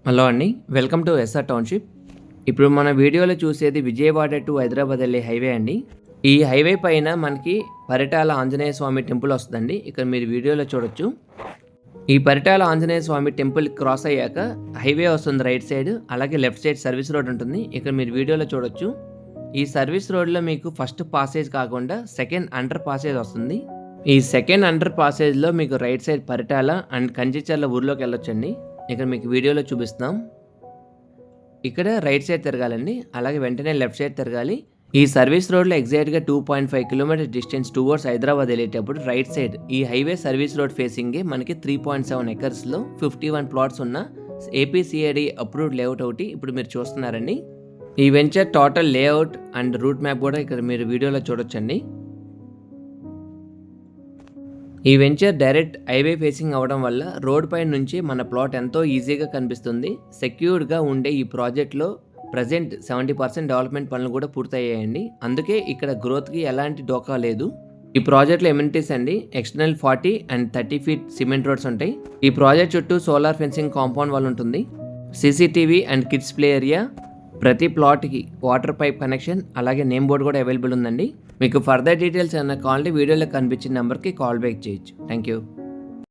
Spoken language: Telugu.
హలో అండి. Welcome to SR township. ఇప్పుడు మన వీడియోలో చూసేది విజయవాడ టు హైదరాబాద్ ఎళ్ళే హైవే అండి. ఈ హైవే పైన మనకి పరిటాల ఆంజనేయ స్వామి టెంపుల్ వస్తదండి. ఇక్కడ మీరు వీడియోలో చూడొచ్చు. ఈ పరిటాల ఆంజనేయ స్వామి టెంపుల్ క్రాస్ అయ్యాక హైవే వస్తుంది రైట్ సైడ్. అలాగే లెఫ్ట్ సైడ్ సర్వీస్ రోడ్ ఉంటుంది. ఇక్కడ మీరు వీడియోలో చూడొచ్చు. ఈ సర్వీస్ రోడ్‌లో మీకు ఫస్ట్ పాసేజ్ కాకుండా సెకండ్ అండర్ పాసేజ్ వస్తుంది. ఈ సెకండ్ అండర్ పాసేజ్‌లో మీకు right side Paritala and Kanchicherla ఊర్లోకెళ్ళొచ్చండి. ఇక్కడ మీకు వీడియోలో చూపిస్తున్నాం. ఇక్కడ రైట్ సైడ్ తిరగాలండి. అలాగే వెంటనే లెఫ్ట్ సైడ్ తిరగాలి. ఈ సర్వీస్ రోడ్‌లో ఎగ్జాక్ట్‌గా 2.5 కిలోమీటర్స్ డిస్టెన్స్ టువర్డ్స్ హైదరాబాద్ ఎళ్ళేటప్పుడు రైట్ సైడ్ ఈ హైవే సర్వీస్ రోడ్ ఫేసింగే మనకి 3.7 ఎకర్స్‌లో 51 ప్లాట్స్ ఉన్న ఏపీసీఐడీ అప్రూవ్డ్ లేఅవుట్ ఒకటి ఇప్పుడు మీరు చూస్తున్నారండి. ఈ venture total layout and route map కూడా ఇక్కడ మీరు వీడియోలో చూడొచ్చండి. ఈ వెంచర్ డైరెక్ట్ హైవే ఫేసింగ్ అవ్వడం వల్ల రోడ్ పై నుంచి మన ప్లాట్ ఎంతో ఈజీగా కనిపిస్తుంది. సెక్యూర్డ్గా ఉండే ఈ ప్రాజెక్ట్లో ప్రజెంట్ 70% డెవలప్మెంట్ పనులు కూడా పూర్తయ్యాయండి. అందుకే ఇక్కడ గ్రోత్కి ఎలాంటి డోకా లేదు. ఈ ప్రాజెక్ట్లో ఎమ్యూనిటీస్ అండి external 40 and 30 feet cement roads ఉంటాయి. ఈ ప్రాజెక్ట్ చుట్టూ సోలార్ ఫెన్సింగ్ కాంపౌండ్ వాల్ ఉంటుంది. CCTV and kids play area, ప్రతి ప్లాట్కి వాటర్ పైప్ కనెక్షన్, అలాగే నేమ్ బోర్డు కూడా అవైలబుల్ ఉందండి. మీకు ఫర్దర్ డీటెయిల్స్ ఏమైనా కావాలంటే వీడియోలో కనిపించిన నెంబర్కి కాల్ బ్యాక్ చేయొచ్చు. Thank you.